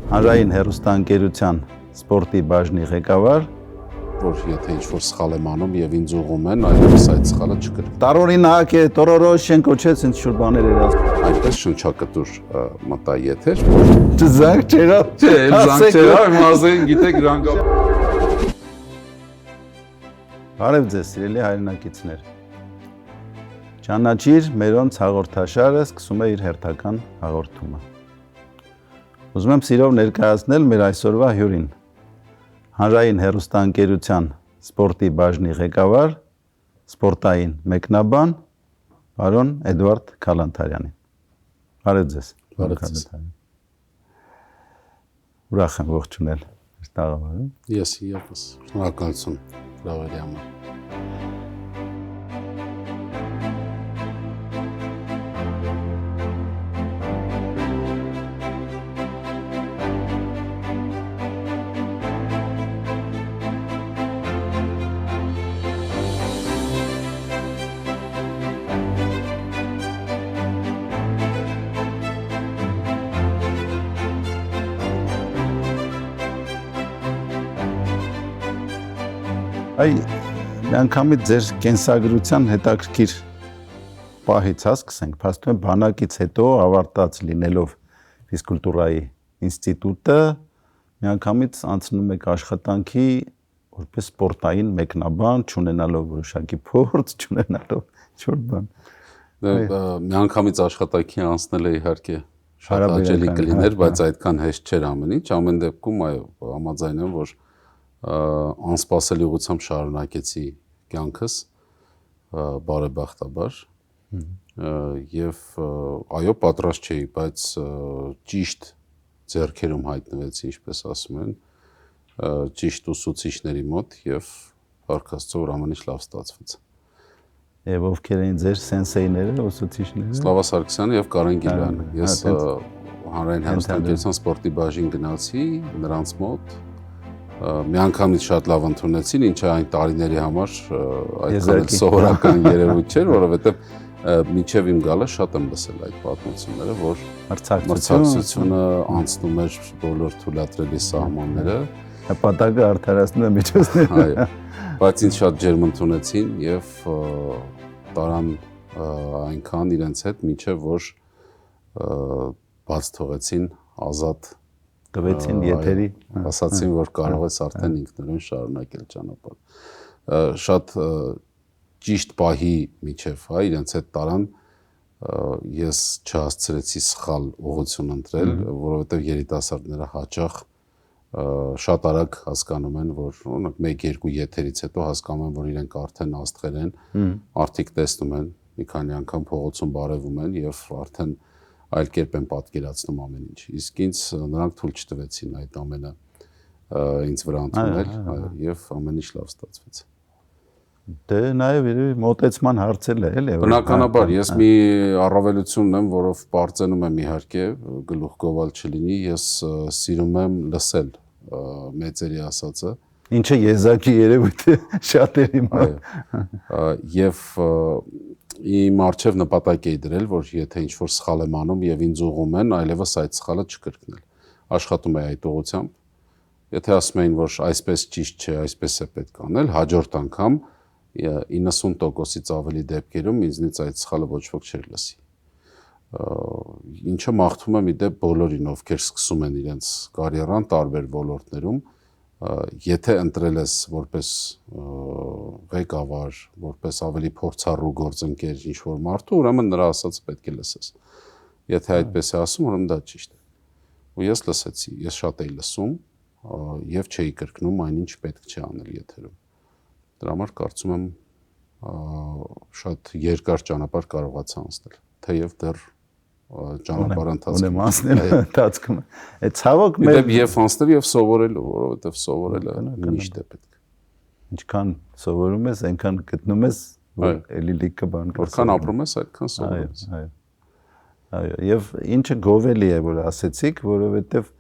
Հանրային հեռուստաընկերության սպորտի բաժնի ղեկավար, որ եթե ինչ-որ սխալ եմ անում եւ ինձ ուղղում են, այլևս այդ սխալը չկրկնի։ տարօրինակ է, տորորոշեն կոչեց ինձ շուտ բաներ էր ասում։ Այնպես շնչակտուր մտա եթեր, Զանգ չեղավ։ չէ, զանգ չեղավ, մազեն գիտեք դրանք։ Բարև ձեզ, սիրելի հայրենակիցներ։ Ճանաչիր մերոնց հաղորդաշարը սկսում է իր հերթական հաղորդումը։ Ուզում եմ սիրով ներկայացնել մեր այսօրվա հյուրին, հանրային հեռուստաընկերության սպորտի բաժնի ղեկավար, սպորտային մեկնաբան, պարոն Էդվարդ Քալանթարյանին։ Բարև ձեզ։ Բարև ձեզ։ Ուրախ եմ ողջունել այս տաղավարում։ Ես եւս շնորհակալություն հրավերի համար։ Այ միանգամից ձեր կենսագրության հետաքրքիր պահից հասկսենք, փաստում է բանակից հետո ավարտած լինելով ֆիզկուլտուրայի ինստիտուտը, միանգամից անցնում եք աշխատանքի որպես սպորտային մեկնաբան, չունենալով որոշակի փորձ, չունենալով ինչ-որ բան։ Միանգամից աշխատանքի անցնել է իհարկե շատ հաճելի կլիներ, բայց այդքան հեշտ չէր ամեն ինչ, ամեն դեպքում այո, համաձայն եմ, որ անսպասելի ուղղությամբ շարունակեցի կյանքս բարեբախտաբար եւ այո պատրաստ չէի, բայց ճիշտ ձեռքերում հայտնվեցի, ինչպես ասում են, ճիշտ ուսուցիչների մոտ եւ Փառք Աստծո, որ ամեն ինչ լավ ստացվեց։ Եվ ովքեր էին ձեր սենսեյները, ուսուցիչները։ Սլավա Սարգսյանը եւ Կարեն Գիլյանը։ Ես հանրային հեռուստաընկերության սպորտի բաժին գնացի նրանց մոտ միանգամից շատ լավ ընդունեցին, ինչը այն տարիների համար այդքան սովորական երևույթ չէր, որովհետև մինչև իմ գալը շատ եմ լսել այդ պատմությունները, որ մրցակցությունը անցնում էր բոլոր թույլատրելի սահմանները, նպատակը արդարացնում է միջոցները։ Այո, բայց ինձ շատ ջերմ ընդունեցին եւ տարան այնքան իրենց հետ, մինչև որ բաց թողեցին ազատ տվեցին եթերի, ասացին, որ կարող ես արդեն ինքնուրույն շարունակել ճանապարհը։ Շատ ճիշտ պահի միջև, հա, իրենց հետ տարան ես չհասցրեցի սխալ ուղղություն ընտրել, որովհետև երիտասարդները հաճախ շատ արագ հասկանում են, որ օրինակ 1-2 եթերից հետո հասկանում են, որ իրենք արդեն աստղեր են, արդիկ տեսնում են, մի քանի անգամ փողոցում բարևում են եւ արդեն այլ կերպ են պատկերացնում ամեն ինչ։ Իսկ ինձ նրանք թույլ չտվեցին այդ ամենը ինձ վրա ընդունել եւ ամեն ինչ լավ ստացվեց։ Դե նաեւ մոտեցման հարցել է, էլի։ Բնականաբար, ես մի առավելություն ունեմ, որով բարձենում եմ իհարկե, գլուխ գովալ չլինի, ես սիրում եմ լսել մեծերի ասածը։ Ինչը եզակի երևույթ է շատերի մոտ։ Եվ իմ առջև նպատակ էի դրել, որ եթե ինչ-որ սխալ եմ անում եւ ինձ ուղղում են, այլևս այդ սխալը չկրկնել։ Աշխատում էի այդ ուղղությամբ։ Եթե ասում էին, որ այսպես ճիշտ չէ, այսպես է պետք անել, հաջորդ անգամ 90%-ից ավելի դեպքերում ինձնից այդ սխալը ոչ ոք չէր լսի։ Ինչը մաղթում եմ իդեպ բոլորին, ովքեր սկսում են իրենց կարիերան տարբեր ոլորտներում, եթե ընտրել ես որպես ղեկավար, որպես ավելի փորձառու գործընկեր ինչ-որ մարդու, ուրեմն նրա ասածը պետք է լսես։ Եթե այդպես է ասում, ուրեմն դա ճիշտ է։ Ու ես լսեցի, ես շատ էի լսում եւ չէի կրկնում այնինչ պետք չէ անել եթերում։ Դրա համար կարծում եմ շատ երկար ճանապարհ կարողացա անցնել, թեև դեռ ճանապարհ ընթացքում է ցավոք մեր եւ անցնել եւ սովորելու, որովհետեւ սովորելը միշտ է պետք։ Ինչքան սովորում ես, այնքան գտնում ես, որ էլի լիքը բան կա։ Որքան ապրում ես, այդքան սովորում ես։ Այո, եւ ինչը գովելի է, որ ասեցիք, որովհետեւ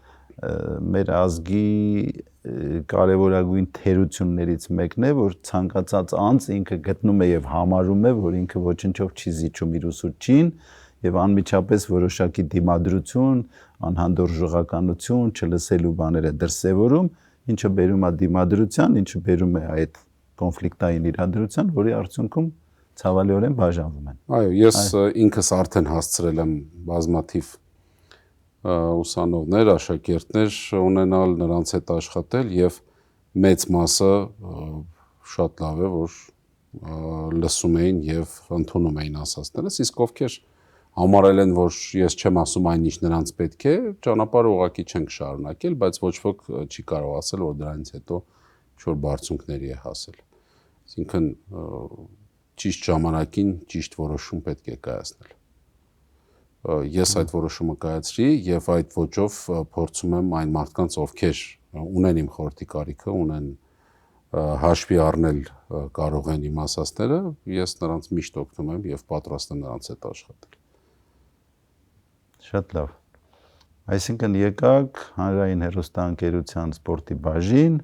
մեր ազգի կարևորագույն թերություններից մեկն է, որ ցանկացած անձ ինքը գտնում է եւ համարում է, որ ինքը ոչնչով չի զիջում իր ուսուցչին եւ անմիջապես որոշակի դիմադրություն, անհանդուրժողականություն, չլսելու բաները դրսևորում, ինչը բերում է դիմադրության, ինչը բերում է այդ կոնֆլիկտային իրադրության, որի արդյունքում ցավալիորեն բաժանվում են։ Այո, ես ինքս արդեն հասցրել եմ բազմաթիվ ուսանողներ, աշակերտներ ունենալ, նրանց հետ աշխատել եւ մեծ մասը շատ լավ է, որ լսում էին եւ ընդունում էին ասածներս, իսկ ովքեր համարել են, որ ես չեմ ասում այն, ինչ նրանց պետք է, ճանապարհը ուղղակի չենք շարունակել, բայց ոչ ոք չի կարող ասել, որ դրանից հետո ինչ-որ բարձունքների է հասել։ Այսինքն ճիշտ ժամանակին ճիշտ որոշում պետք է կայացնել։ Ես այդ որոշումը կայացրի եւ այդ ոճով փորձում եմ այն մարդկանց, ովքեր ունեն իմ խորհրդի կարիքը, ունեն հաշվի առնել կարող են իմ ասածները, ես նրանց միշտ օգնում եմ եւ պատրաստ եմ նրանց հետ աշխատել։ Շատ լավ։ Այսինքն եկաք հանրային հեռուստաընկերության սպորտի բաժին,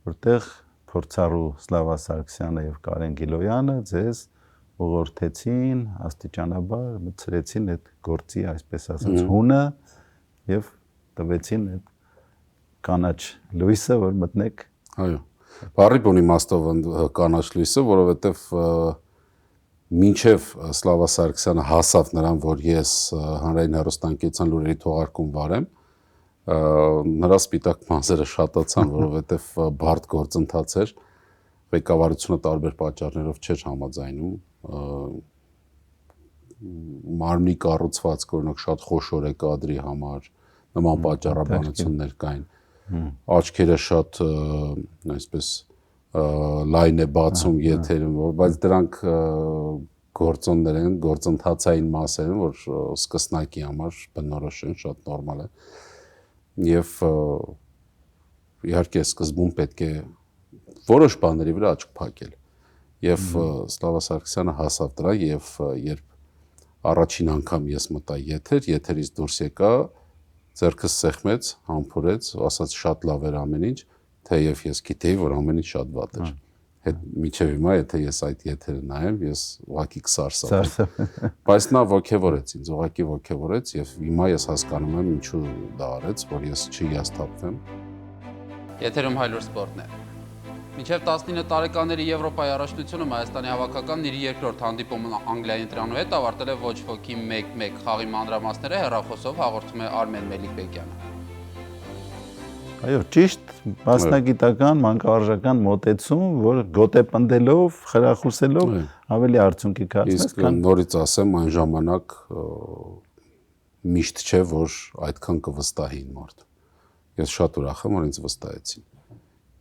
որտեղ փորձառու Սլավա Սարգսյանը եւ Կարեն Գիլոյանը ձեզ ուղղորդեցին, աստիճանաբար մտցրեցին այդ գործի, այսպես ասած, հունը եւ տվեցին այդ կանաչ լույսը, որ մտնեք։ Այո։ Բարի բուն իմաստով կանաչ լույսը, որովհետեւ մինչև Սլավա Սարգսյանը հասավ նրան, որ ես հանրային հեռուստաընկերության լուրերի թողարկում վարեմ, նրա սպիտակ մազերը շատացան, որովհետև բարդ գործընթաց էր, ղեկավարությունը տարբեր պատճառներով չէր համաձայնում, մարմնի կառուցվածքը օրինակ շատ խոշոր է կադրի համար, նման պատճառաբանություններ կային, աչքերը շատ այսպես լայն է բացում եթերում, բայց դրանք գործոններ են, գործընթացային մասեր են, որ սկսնակի համար բնորոշ են, շատ նորմալ է։ Եվ իհարկե սկզբում պետք է որոշ բաների վրա աչք փակել։ Եվ Սլավա Սարգսյանը հասավ դրա եւ երբ առաջին անգամ ես մտա եթեր, եթերից դուրս եկա, ձեռքս սեղմեց, համբուրեց, ասաց շատ լավ էր ամեն ինչ, թեև ես գիտեի, որ ամեն ինչ շատ վատ էր։ Մինչև հիմա, եթե ես այդ եթերը նայեմ, ես ուղղակի կսարսափեմ։ Բայց նա ոգևորեց ինձ, ուղղակի ոգևորեց եւ հիմա ես հասկանում եմ ինչու դա արեց, որ ես չհիասթափվեմ։ Եթերում Հայլուր սպորտն է։ Մինչև 19 տարեկանների Եվրոպայի առաջնությունում Հայաստանի հավաքականն իր երկրորդ հանդիպումն Անգլիայի ընտրանու հետ ավարտել է ոչ ոքի 1-1 խաղի մանրամասները հեռախոսով հաղորդում է Արմեն Մելիք-Բեկյանը։ Այո, ճիշտ մասնագիտական, մանկավարժական մոտեցում, որ գոտեպնդելով, խրախուսելով ավելի արդյունքի կհասնես, իսկ նորից ասեմ, այն ժամանակ միշտ չէ, որ այդքան կվստահին մարդ։ Ես շատ ուրախ եմ, որ ինձ վստահեցին։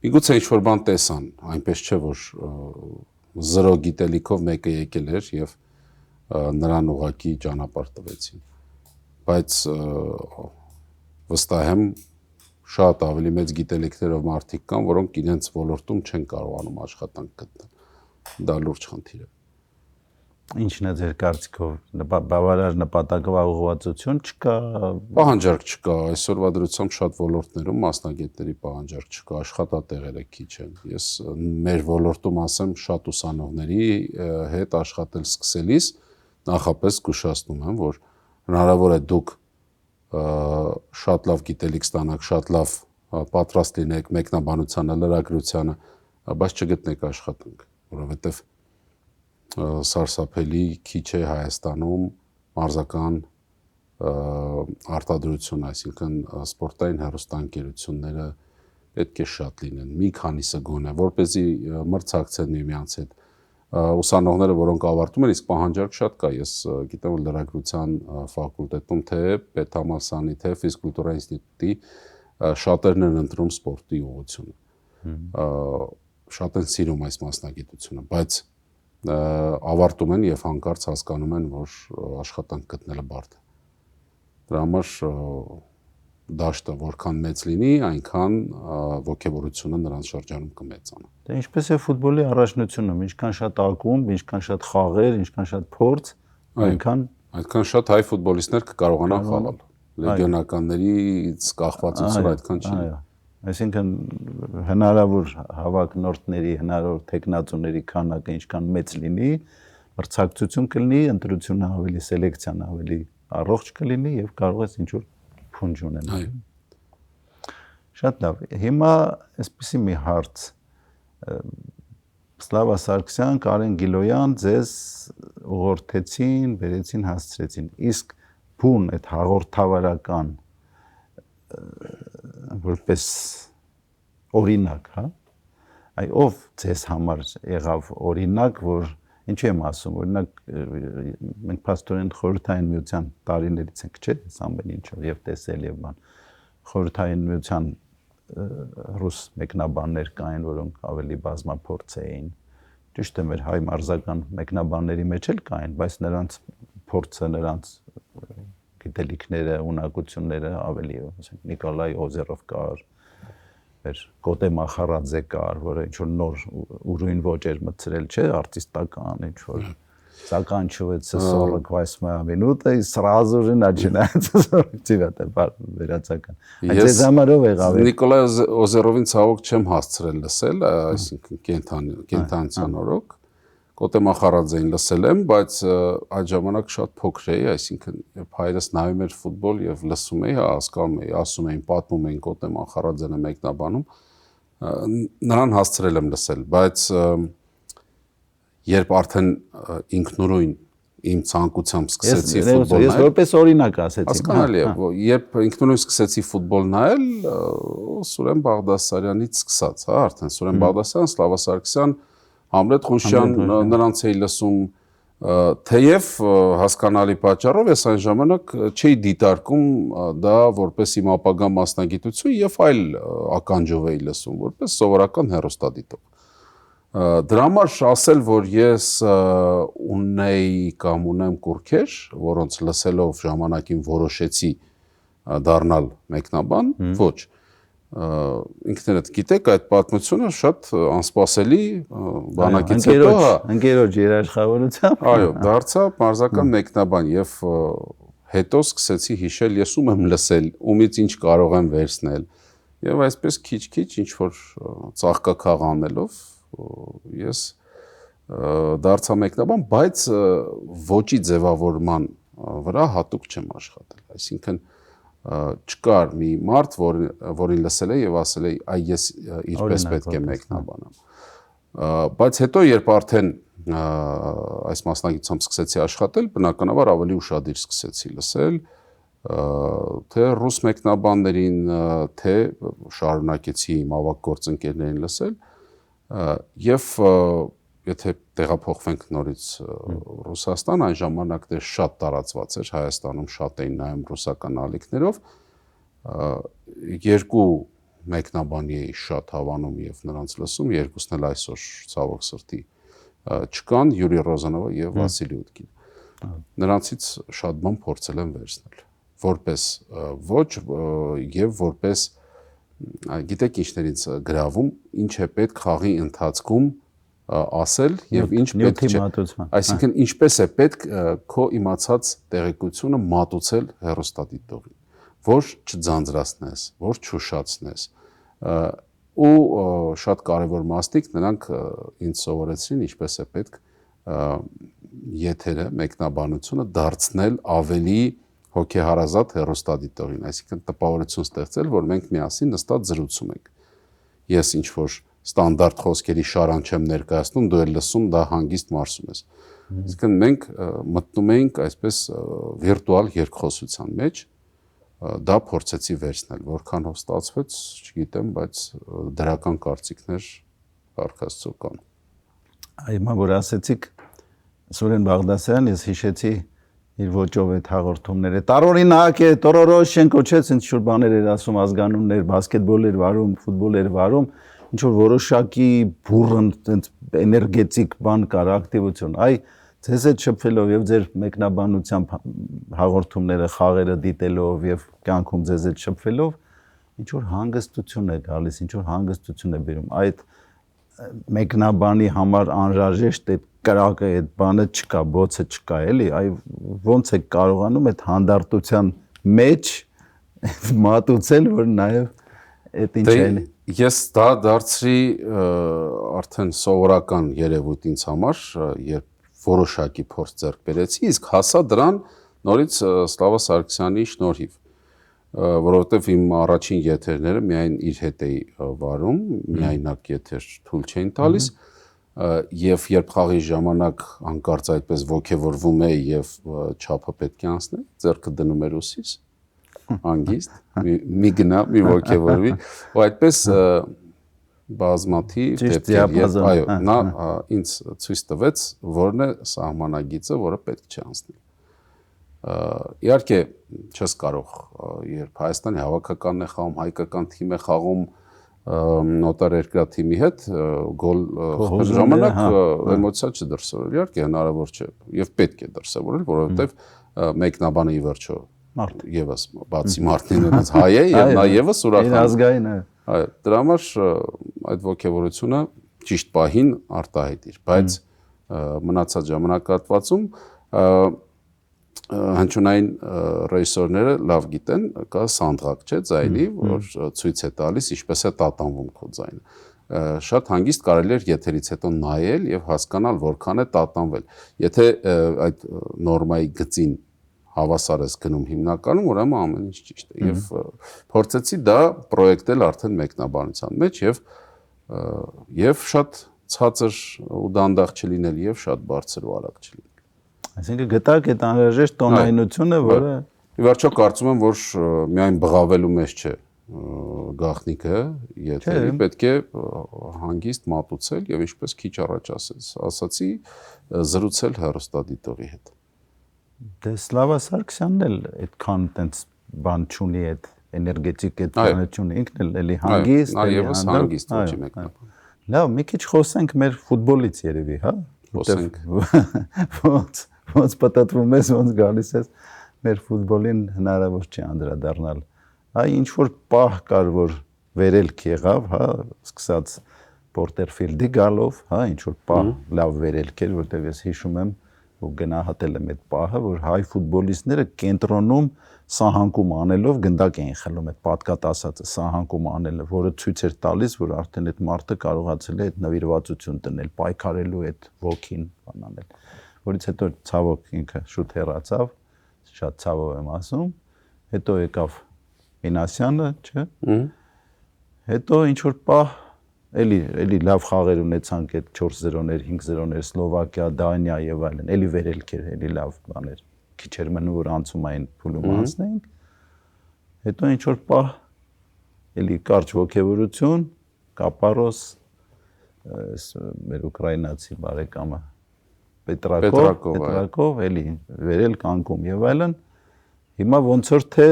Միգուցե ինչ-որ բան տեսան, այնպես չէ, որ 0 գիտելիքով մեկը եկել էր եւ նրան ուղղակի ճանապարհ տվեցին։ Բայց վստահ եմ, շատ ավելի մեծ գիտելիքներով մարդիկ կան, որոնք իրենց ոլորտում չեն կարողանում աշխատանք գտնել։ Դա լուրջ խնդիր է։ Ինչն է ձեր կարծիքով, բավարար նպատակաուղղվածություն չկա, պահանջարկ չկա, այսօրվա դրությամբ շատ ոլորտներում մասնագետների պահանջարկ չկա, աշխատատեղերը քիչ են։ Ես մեր ոլորտում ասեմ, շատ ուսանողների հետ աշխատել սկսելիս նախապես զգուշացնում եմ, որ հնարավոր է դուք շատ լավ գիտելիք ստանաք, շատ լավ պատրաստ լինեք մեկնաբանությանը, լրագրությանը, բայց չգտնեք աշխատանք, որովհետև սարսափելի քիչ է Հայաստանում մարզական արտադրություն, այսինքն սպորտային հեռուստաընկերությունները պետք է շատ լինեն, մի քանիսը գոնե, որպեսզի մրցակցեն միմյանց հետ։ Ուսանողները, որոնք ավարտում են, իսկ պահանջարկ շատ կա, ես գիտեմ, որ լրագրության ֆակուլտետում, թե Պետհամալսարանի, թե ֆիզկուլտուրայի ինստիտուտի շատերն են ընտրում սպորտի ուղղությունը։ Շատ են սիրում այս մասնագիտությունը, բայց ավարտում են եւ հանկարծ հասկանում են, որ աշխատանք գտնելը բարդ է։ Դրա համար դաշտը որքան մեծ լինի, այնքան ոգևորությունը նրանց շրջանում կմեծանա։ Դե ինչպես է ֆուտբոլի առաջնությունում, ինչքան շատ ակումբ, ինչքան շատ խաղեր, ինչքան շատ փորձ, այնքան շատ հայ ֆուտբոլիստներ կկարողանան խաղալ։ Լեգիոնականներից կախվածություն այդքան չի։ Այսինքն հնարավոր հավակնորդների, հնարավոր տեխնացուների քանակը ինչքան մեծ լինի, մրցակցություն կլինի, ընտրությունը ավելի, սելեկցիան ավելի առողջ կլինի եւ կարող ես ինչ-որ փունջ ունենա։ Շատ լավ։ Հիմա այսպեսի մի հարց Սլավա Սարգսյան, Կարեն Գիլոյան ձեզ ուղղորդեցին, բերեցին, հասցրեցին։ Իսկ բուն այդ հաղորդավարական որպես օրինակ, հա? Այ ով ձեզ համար եղավ օրինակ, որ ինչու եմ ասում, օրինակ մենք փաստորեն խորհրդային միության տարիներից ենք, չէ՞, այս ամեն ինչը եւ տեսել եւ բան։ Խորհրդային միության ռուս մեկնաբաններ կային, որոնք ավելի բազմափորձ էին։ Ճիշտ է, մեր հայ մարզական մեկնաբանների մեջ էլ կային, բայց նրանց փորձը, նրանց գիտելիքները, ունակությունները ավելի, ասենք Նիկոլայ Օզերով կար, մեր Կոտե Մախարաձե կար, որը ինչ որ նոր ուրույն ոճեր մտցրել, չէ, արտիստական, ինչ որ заканчивается 48-я минута и сразу же начинается 49-я վերացական։ Այս համարով եղավ։ Նիկոլայ Օզերովին ցավոք չեմ հասցրել լսել, այսինքն կենթանության օրոք։ Կոտե Մախարաձեին լսել եմ, բայց այդ ժամանակ շատ փոքր էի, այսինքն երբ հայրս նայում էր ֆուտբոլ եւ լսում էի, հասկանում էի, ասում էին, պատմում էին Կոտե Մախարաձենը մեկնաբանում, նրան հասցրել եմ լսել, բայց երբ արդեն ինքնուրույն իմ ցանկությամբ սկսեցի ֆուտբոլ նայել, ես որպես օրինակ ասեցի։ Հասկանալի է, երբ ինքնուրույն սկսեցի ֆուտբոլ նայել, Սուրեն Բաղդասարյանից սկսած, հա, արդեն Սուրեն Բաղդասարյան, Սլավա Սարգսյան, Համլետ Խուշյան, նրանց էի լսում, թեև հասկանալի պատճառով ես այն ժամանակ չէի դիտարկում դա որպես իմ ապագա մասնագիտություն եւ այլ ականջով էի լսում, որպես սովորական հեռուստադիտող։ Դրա համար ասել, որ ես ունեի կամ ունեմ կուռքեր, որոնց լսելով ժամանակին որոշեցի դառնալ մեկնաբան, ոչ։ Ինքներդ գիտեք, այդ պատմությունը շատ անսպասելի բանակից հետո, ընկերոջ երաշխավորությամբ, այո, դարձա մարզական մեկնաբան եւ հետո սկսեցի հիշել, ես ում եմ լսել, ումից ինչ կարող եմ վերցնել։ Եվ այսպես քիչ-քիչ ինչ որ ծաղկակաղ անելով ես դարձա մեկնաբան, բայց ոճի ձևավորման վրա հատուկ չեմ աշխատել։ Այսինքն չկար մի մարդ, որին լսել է եւ ասել է, այ ես իրպես պետք է մեկնաբանեմ։ Բայց հետո երբ արդեն այս մասնագիտությամբ սկսեցի աշխատել, բնականաբար ավելի ուշադիր սկսեցի լսել, թե ռուս մեկնաբաններին, թե շարունակեցի իմ ավագ գործընկերներին լսել, եւ եթե տեղափոխվենք նորից Ռուսաստան, այն ժամանակ դեռ շատ տարածված էր, Հայաստանում շատ էին նայում ռուսական ալիքներով, երկու մեկնաբանի էի շատ հավանում եւ նրանց լսում, երկուսն էլ այսօր ցավոք սրտի չկան, Յուրի Ռոզանովը եւ Վասիլի Ուտկին։ Նրանցից շատ բան փորձել եմ վերցնել, որպես ոչ եւ որպես գիտեք ինչներից գրավում, ինչ է պետք խաղի ընթացքում ասել եւ ինչ պետք չէ։ Այսինքն ինչպես է պետք քո իմացած տեղեկությունը մատուցել հեռուստադիտողին, որ չձանձրացնես, որ չուշացնես։ Ու շատ կարևոր մասնիկ նրանք ինձ սովորեցրին ինչպես է պետք եթերը, մեկնաբանությունը դարձնել ավելի հոգեհարազատ հեռուստադիտողին, այսինքն տպավորություն ստեղծել, որ մենք միասին նստած զրուցում ենք։ Ես ինչ որ ստանդարտ խոսքերի շարան չեմ ներկայացնում, դու էլ լսում, դա հանգիստ մարսում ես։ Այսինքն մենք մտնում էինք այսպես վիրտուալ երկխոսության մեջ, դա փորձեցի վերցնել, որքան հո ստացվեց, չգիտեմ, բայց դրական կարծիքներ Արքաստու կան։ Հիմա որ ասեցիք Սուրեն Բաղդասարյան, ես հիշեցի իր ոճով այդ հաղորդումները տարօրինակ է, Տորորոշենկո չէ, ինչ որ բաներ էր ասում, ազգանուններ, բասկետբոլ էր վարում, ֆուտբոլ էր վարում, ինչ որ որոշակի բուրըն, այնց էներգետիկ բան կար, ակտիվություն։ Այ ձեզ հետ շփվելով եւ ձեր մեկնաբանությամբ հաղորդումները, խաղերը դիտելով եւ կյանքում ձեզ հետ շփվելով, ինչ որ հանգստություն է գալիս, ինչ որ հանգստություն է բերում։ Այդ մեկնաբանի համար անհրաժեշտ այդ կրակը, այդ բանը չկա, բոցը չկա, էլի, այ ոնց է կարողանում այդ հանդարտության մեջ մատուցել, որ նաեւ այդ ինչ է։ Ես դա դարձրի արդեն սովորական երևույթ ինձ համար, երբ որոշակի փորձ ձեռք բերեցի, իսկ հասա դրան նորից Սլավա Սարգսյանի շնորհիվ։ որովհետև իմ առաջին եթերները միայն իր հետ էի վարում, միայնակ եթեր թույլ չէին տալիս, եւ երբ խաղի ժամանակ հանկարծ այդպես ոգևորվում էի եւ չափը պետք է անցնի, ձեռքը դնում էր ուսիս, անգիստ, մի գնա, մի ոգևորվի, ու այդպես բազմաթիվ դեպքեր, այո, նա ինձ ցույց տվեց, որն է սահմանագիծը, որը պետք չէ անցնել։ Իհարկե չես կարող, երբ Հայաստանի հավաքականն է խաղում, հայկական թիմ է խաղում նոտար երկրաթիմի հետ, գոլ խփելու ժամանակ էմոցիա չդրսևորել, իհարկե հնարավոր չէ եւ պետք է դրսևորել, որովհետեւ մեկնաբանը ի վերջո եւս բացի Մարտինովից հայ է եւ նա եւս ուրախ է ազգային է։ Այո, դրա համար այդ ոգևորությունը ճիշտ պահին արտահայտիր, բայց մնացած ժամանակահատվածում հնչյունային ռեժիսորները լավ գիտեն, կա սանդղակ, չէ, ձայնի, որ ցույց է տալիս, ինչպես է տատանվում քո ձայնը։ Շատ հանգիստ կարելի է եթերից հետո նայել եւ հասկանալ որքան է տատանվել։ Եթե այդ նորմայի գծին հավասար ես գնում հիմնականում, ուրեմն ամեն ինչ ճիշտ է։ Եվ փորձեցի դա պրոյեկտել արդեն մեկնաբանության մեջ եւ շատ ցածր ու դանդաղ չլինել եւ շատ բարձր ու արագ չլինել։ Այսինքն գտակ այդ անհրաժեշտ տոնայնությունը, որը ի վերջո կարծում եմ, որ միայն բղավելու մեջ չէ գաղտնիքը, եթերի պետք է հանգիստ մատուցել եւ ինչպես քիչ առաջ ասացի, զրուցել հեռուստադիտողի հետ։ Դե Սլավա Սարգսյանն էլ այդքան տենց բան չունի, այդ էներգետիկ այդ բանը չունի, ինքն էլ էլի հանգիստ, նա եւս հանգիստ ոչի մեկնաբան։ Լավ, մի քիչ խոսենք մեր ֆուտբոլից երևի, հա։ Խոսենք։ Ոնց պատտվում ես, ոնց գալիս ես մեր ֆուտբոլին հնարավոր չի անդրադառնալ։ Այ ինչ որ պահ կար, որ վերելք եղավ, հա, սկսած Պորտերֆիլդի գալով, հա, ինչ որ պահ լավ վերելք էր, որտեղ ես հիշում եմ ու գնահատել եմ այդ պահը, որ հայ ֆուտբոլիստները կենտրոնում սահանկում անելով գնդակ էին խլում, այդ պատկատ ասածը սահանկում անելը, որը ցույց էր տալիս, որ արդեն այդ մարդը կարողացել է այդ նվիրվածություն տնել, պայքարելու այդ ոգին բան անել, որից հետո ցավոք ինքը շուտ հեռացավ, շատ ցավով եմ ասում, հետո եկավ Մինասյանը, չէ՞։ Հետո ինչ որ պահ էլի լավ խաղեր ունեցանք, այդ 4-0-ներ, 5-0-ներ Սլովակիա, Դանիա եւ այլն, էլի վերելքեր, էլի լավ բաներ։ Քիչ էր մնում, որ անցումային փուլում անցնեինք։ Հետո ինչ որ պահ էլի կարճ ոգևորություն, Կապարոս, մեր ուկրաինացի բարեկամը Պետրակով, էլի վերելք անկում եւ այլն։ Հիմա ոնց որ թե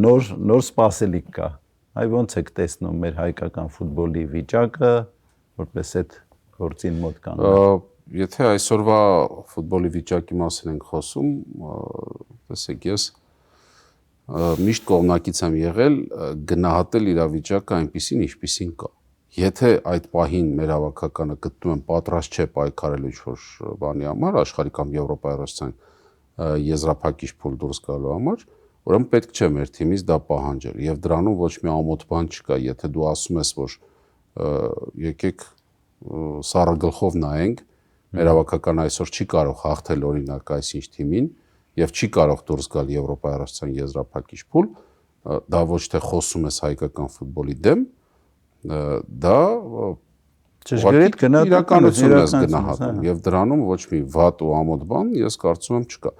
նոր սպասելիք կա։ Այ ոնց եք տեսնում մեր հայկական ֆուտբոլի վիճակը, որպես այդ գործին մոտ կանգնած։ Եթե այսօրվա ֆուտբոլի վիճակի մասին ենք խոսում, տեսեք, ես միշտ կողմնակից եմ եղել գնահատել իրավիճակը այնպիսին, ինչպիսին կա։ Եթե այդ պահին մեր հավաքականը գտնում են պատրաստ չէ պայքարելու ինչ-որ բանի համար, աշխարհի կամ Եվրոպայի ռուսցան եզրափակիչ փուլ դուրս գալու համար, ուրեմն պետք չէ մեր թիմից դա պահանջել եւ դրանում ոչ մի ամոթ բան չկա, եթե դու ասում ես, որ եկեք սառը գլխով նայենք, մեր հավաքականը այսօր չի կարող հաղթել օրինակ այսինչ թիմին եւ չի կարող դուրս գալ Եվրոպայի ռուսցան եզրափակիչ փուլ, դա ոչ թե խոսում ես հայկական ֆուտբոլի դեմ, դա ճշգրիտ իրականություն ես գնահատում եւ դրանում ոչ մի վատ ու ամոթ բան ես կարծում եմ չկա։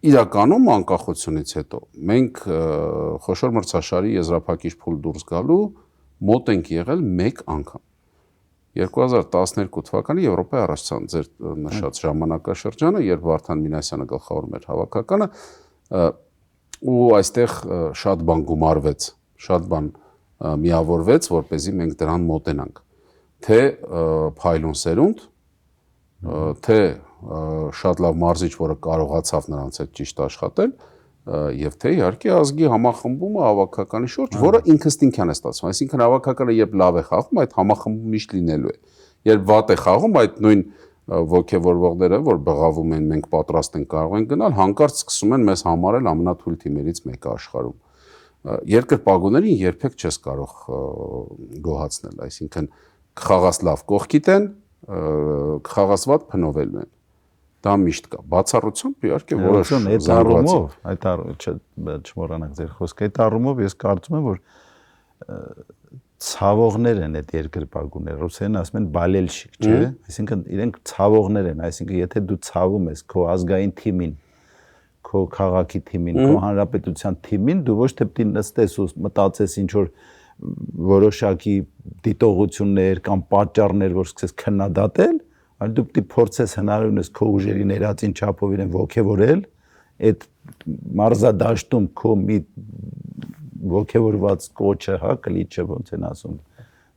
Իրականում անկախությունից հետո մենք խոշոր մրցաշարի եզրափակիչ փուլ դուրս գալու մոտ ենք եղել մեկ անգամ 2012 թվականի Եվրոպայի առաջացան ձեր նշած ժամանակաշրջանը, երբ Վարդան Մինասյանը գլխավորում էր հավաքականը ու այստեղ շատ բան գումարվեց, շատ բան միավորվեց, որպեսզի մենք դրան մոտենանք, թե փայլուն սերունդ, թե շատ լավ մարզիչ, որը կարողացավ նրանց հետ ճիշտ աշխատել, եւ թե իհարկե ազգի համախմբումը հավաքականի շուրջ, որը ինքնստինքյան է ստացվում, այսինքն հավաքականը երբ լավ է խաղում, այդ համախմբումը միշտ լինելու է, երբ վատ է խաղում, այդ նույն ոգևորվողները, որ բղավում են, մենք պատրաստ ենք կարող ենք գնալ, հանկարծ սկսում են մեզ համարել ամենաթույլ թիմերից մեկը աշխարհում։ Երկրպագուներին երբեք չես կարող գոհացնել, այսինքն խաղաս լավ կողքիդ են, խաղաս վատ փնովելու են։ Դա միշտ կա։ Բացառությամբ իհարկե որոշ այդ առումով, չմոռանանք ձեր խոսքը, այդ առումով ես կարծում եմ, որ ցավողներ են այդ երկրպագուները, ռուսերեն ասում են բալելշիկ, չէ՞, այսինքն իրենք ցավողներ են, այսինքն եթե դու ցավում ես քո ազգային թիմին, քո քաղաքի թիմին, քո հանրապետության թիմին, դու ոչ թե պիտի նստես ու մտածես ինչ որ որոշակի դիտողություններ կամ պատճառներ, որ սկսես քննադատել, այլ դու պիտի փորձես հնարավորինս քո ուժերի ներածին չափով իրեն ողջևորել, այդ մարզադաշտում քո մի ողջևորված կոչը, հա, կլիչը ոնց են ասում,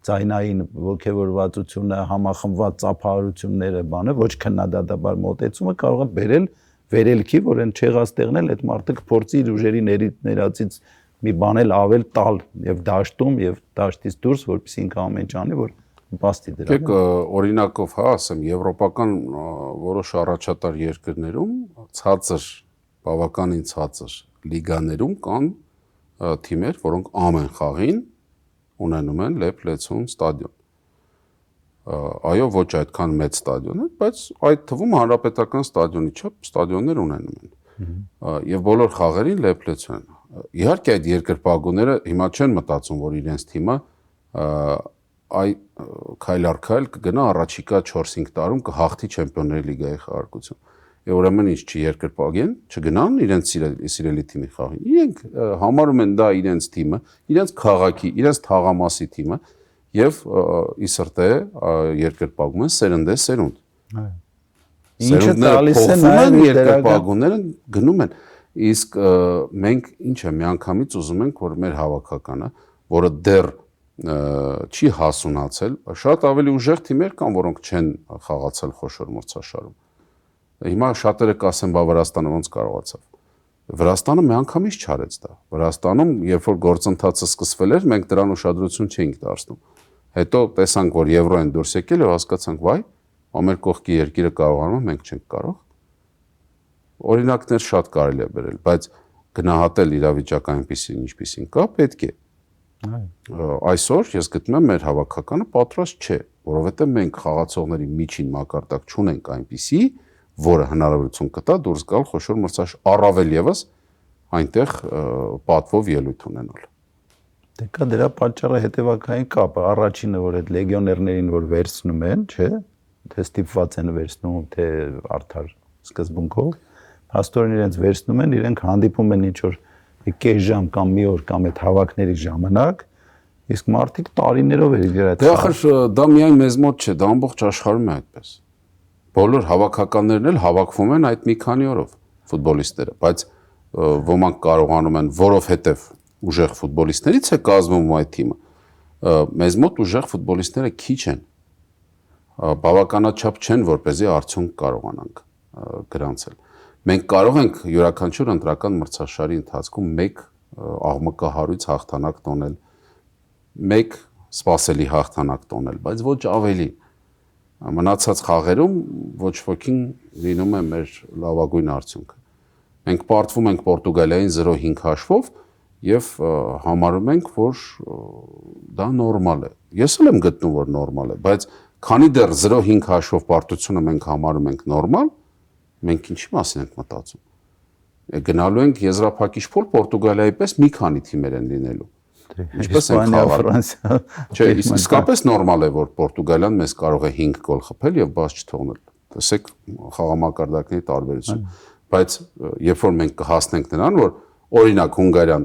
ձայնային ողջևորվածությունը, համախմբված ծափահարությունները, բանը ոչ քննադատաբար մոտեցումը կարող է բերել վերելքի, որ այն չեղած տեղն էլ այդ մարդը կփորձի իր ուժերի ներածից մի բան էլ ավել տալ եւ դաշտում եւ դաշտից դուրս, որպեսզի ինքը ամեն ինչ անի, որ բաստի դրա։ Դեք օրինակով, հա, ասեմ, եվրոպական որոշ առաջատար երկրներում ցածր, բավականին ցածր լիգաներում կան թիմեր, որոնք ամեն խաղին ունենում են լեփ-լեցուն ստադիոն։ Այո, ոչ այդքան մեծ ստադիոններ, բայց այդ թվում հանրապետական ստադիոնի չափ ստադիոններ ունենում են։ Եվ բոլոր խաղերին լեփ-լեցուն են։ Իհարկե այդ երկրպագուները հիմա չեն մտածում, որ իրենց թիմը քայլ առ քայլ կգնա առաջիկա 4-5 տարում կհաղթի Չեմպիոնների լիգայի խաղարկություն։ Ուրեմն ինչ չի երկրպագեն, չգնան իրենց սիրելի թիմի խաղին։ Իրենք համարում են դա իրենց թիմը, իրենց քաղաքի, իրենց թաղամասի թիմը եւ ի սրտե երկրպագում են սերնդե-սերունդ։ Ինչը տալիս է նաեւ երկրպագուները գնում են։ Իսկ մենք ինչ է միանգամից ուզում ենք, որ մեր հավաքականը, որը դեռ չի հասունացել, շատ ավելի ուժեղ թիմեր կան, որոնք չեն խաղացել խոշոր մրցաշարում։ Հիմա շատերը կասեն, բա Վրաստանը ոնց կարողացավ։ Վրաստանը միանգամից չարեց դա։ Վրաստանում, երբ որ գործընթացը սկսվել էր, մենք դրան ուշադրություն չէինք դարձնում։ Հետո տեսանք, որ եվրո են դուրս եկել եւ հասկացանք, վայ, ամեր կողքի երկիրը կարողանում է, մենք չենք կարող։ Օրինակներ շատ կարելի է բերել, բայց գնահատել իրավիճակը այնպեսին, ինչպեսին կա, պետք է։ Այսօր ես գտնում եմ մեր հավաքականը պատրաստ չէ, որովհետեւ մենք խաղացողների միջին մակարդակ չունենք այնպիսի, որը հնարավորություն կտա դուրս գալ խոշոր մրցաշար, առավել եւս այնտեղ պատվով ելույթ ունենալ։ Դե կա դրա պատճառը հետևակային կապը, առաջինը որ այդ լեգիոներներին որ վերցնում են, չէ՞, թե ստիպված են վերցնում, թե արդար սկզբունքով, փաստորեն իրենց վերցնում են, իրենք հանդիպում են ինչ որ կես ժամ կամ մի օր կամ այդ հավաքների ժամանակ, իսկ մարդիկ տարիներով էր իրար այդ։ Դե ախր դա միայն մեզ մոտ չէ, դա ամբողջ աշխարհում է այդպես։ Բոլոր հավաքականներն էլ հավաքվում են այդ մի քանի օրով ֆուտբոլիստները, բայց ոմանք կարողանում են, որովհետև ուժեղ ֆուտբոլիստներից է կազմվում այդ թիմը, մեզ մոտ ուժեղ ֆուտբոլիստները քիչ են, բավականաչափ չեն, որպեսզի արդյունք կարողանանք գրանցել։ Մենք կարող ենք յուրաքանչյուր ընտրական մրցաշարի ընթացքում մեկ աղմկահարույց հաղթանակ տոնել, մեկ սպասելի հաղթանակ տոնել, բայց ոչ ավելի։ Մնացած խաղերում ոչ ոքին լինում է մեր լավագույն արդյունքը։ Մենք պարտվում ենք Պորտուգալիային 0-5 հաշվով եւ համարում ենք, որ դա նորմալ է։ Ես էլ եմ գտնում, որ նորմալ է, բայց քանի դեռ 0-5 հաշվով պարտությունը մենք համարում ենք նորմալ, մենք ինչի մասին ենք մտածում։ Գնալու ենք եզրափակիչ փուլ Պորտուգալիայի պես մի քանի թիմեր են լինելու։ Ինչպես են խաղալ։ Չէ, իսկապես նորմալ է, որ Պորտուգալիան մեզ կարող է 5 գոլ խփել եւ բաց չթողնել։ Տեսեք խաղամակարդակների տարբերությունը։ Բայց երբ որ մենք կհասնենք նրան, որ օրինակ Հունգարիան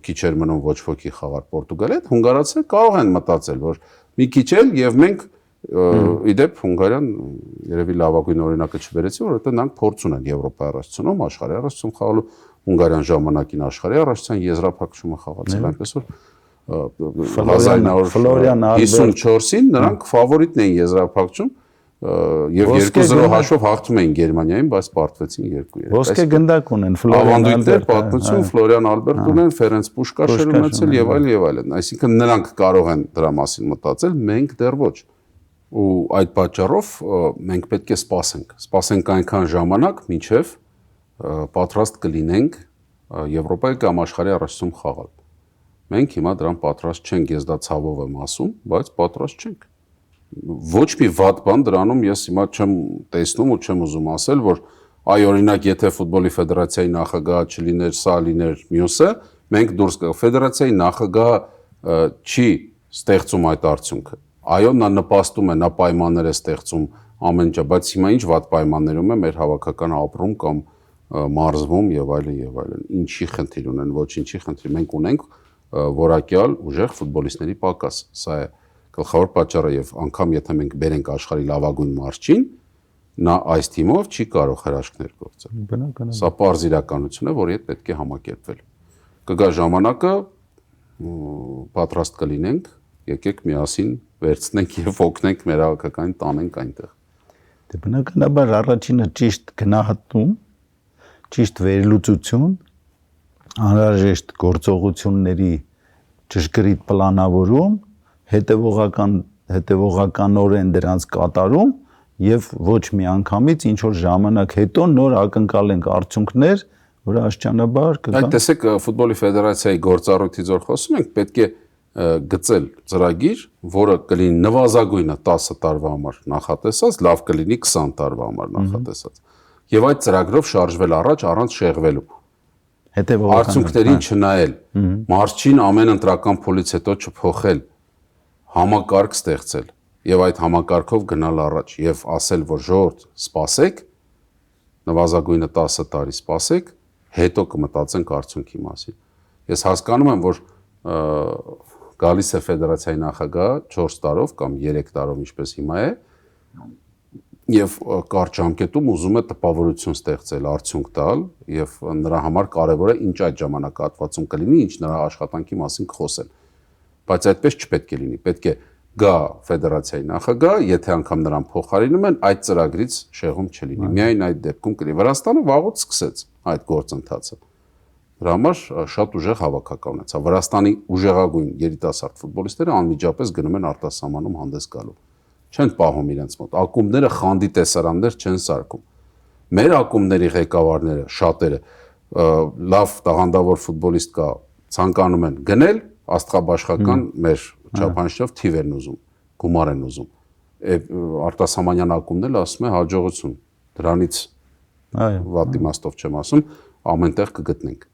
քիչ էր մնում ոչ ոքի խաղար Պորտուգալիա, հունգարացիները կարող են մտածել, որ մի քիչ էլ եւ մենք իդեպ Հունգարիան երևի լավագույն օրինակը չբերեցի, որովհետեւ նրանք փորձ ունեն Եվրոպայի առաջացնում, աշխարհի առաջացում խաղալու, Հունգարիան ժամանակին աշխարհի առաջացան եզրափակումը խաղացել, այնպես որ 1954-ին նրանք ֆավորիտն էին եզրափակում եւ 2-0 հաշվով հաղթում էին Գերմանիային, բայց պարտվեցին 2-3։ Ոսկե գնդակ ունեն Ֆլորիան Ալբերտ, պատմություն Ֆլորիան Ալբերտ ունեն, Ֆերենց Պուշկաշեր ունեցել եւ այլն։ Այսինքն նրանք կարող են դրա մասին մտածել, մենք դեռ ոչ։ Ու այդ պատճառով մենք պետք է սպասենք այնքան ժամանակ, մինչև պատրաստ կլինենք Եվրոպայի կամ աշխարհի առաջացում խաղալ։ Մենք հիմա դրան պատրաստ չենք, ես դա ցավով եմ ասում, բայց պատրաստ չենք։ ոչ մի վատ բան դրանում ես հիմա չեմ տեսնում ու չեմ ուզում ասել, որ այ օրինակ եթե ֆուտբոլի ֆեդերացիայի նախագահը չլիներ, սա լիներ մյուսը, մենք դուրս կգա։ Ֆեդերացիայի նախագահը չի ստեղծում այդ արդյունքը։ Այո, նա նպաստում է, նա պայմաններ է ստեղծում ամեն ինչ, բայց հիմա ինչ վատ պայմաններում է մեր հավաքական ապրում կամ մարզվում եւ այլն եւ այլն։ Ինչի խնդիր ունեն, ոչինչի խնդիր։ Մենք ունենք որակյալ ուժեղ ֆուտբոլիստների պակաս։ Սա է գլխավոր պատճառը եւ անգամ եթե մենք բերենք աշխարհի լավագույն մարզչին, նա այս թիմով չի կարող հրաշքներ գործել։ Բնականաբար։ Սա պարզ իրականություն է, որի հետ պետք է համակերպվել։ Կգա ժամանակը, պատրաստ կլինենք, եկեք միասին վերցնենք եւ օգնենք մեր հավաքականին տանենք այնտեղ։ Դե բնականաբար առաջինը ճիշտ գնահատում, ճիշտ վերլուծություն, անհրաժեշտ գործողությունների ճշգրիտ պլանավորում, հետևողականորեն դրանց կատարում եւ ոչ մի անգամից ինչ որ ժամանակ հետո նոր ակնկալենք արդյունքներ, որը աշճանաբար կգան։ Այդ տեսեք ֆուտբոլի ֆեդերացիայի գործառույթից որ խոսում ենք, պետք է գծել ծրագիր, որը կլինի նվազագույնը 10 տարվա համար նախատեսած, լավ կլինի 20 տարվա համար նախատեսած։ Եվ այդ ծրագրով շարժվել առաջ առանց շեղվելու։ Արդյունքներին չնայել, մարզչին ամեն ընտրական փուլից հետո չփոխել, համակարգ ստեղծել եւ այդ համակարգով գնալ առաջ եւ ասել, որ ժողովուրդ սպասեք, նվազագույնը 10 տարի սպասեք, հետո կմտածենք արդյունքի մասին։ Ես հասկանում եմ, որ գալիս է ֆեդերացիայի նախագահը 4 տարով կամ 3 տարով ինչպես հիմա է եւ կարճ ժամկետում ուզում է տպավորություն ստեղծել, արդյունք տալ եւ նրա համար կարեւոր է ինչ այդ ժամանակահատվածում կլինի, ինչ նրա աշխատանքի մասին կխոսեն։ Բայց այդպես չպետք է լինի, պետք է գա ֆեդերացիայի նախագահ, եթե անգամ նրան փոխարինում են, այդ ծրագրից շեղում չլինի։ Միայն այդ դեպքում կլինի։ Վրաստանը վաղուց սկսեց այդ գործընթացը։ Դրա համար շատ ուժեղ հավաքական ունեցավ։ Վրաստանի ուժեղագույն երիտասարդ ֆուտբոլիստները անմիջապես գնում են արտասահմանում հանդես գալու։ Չեն պահում իրենց մոտ։ Ակումբները խանդի տեսարաններ չեն սարքում։ Մեր ակումբների ղեկավարները շատերը լավ տաղանդավոր ֆուտբոլիստ կա, ցանկանում են գնել, աստղաբաշխական մեր չափանիշով թիվ են ուզում, գումար են ուզում։ Արտասահմանյան ակումբն էլ ասում է հաջողություն։ Դրանից վատ իմաստով չեմ ասում, ամենտեղ կգտնենք։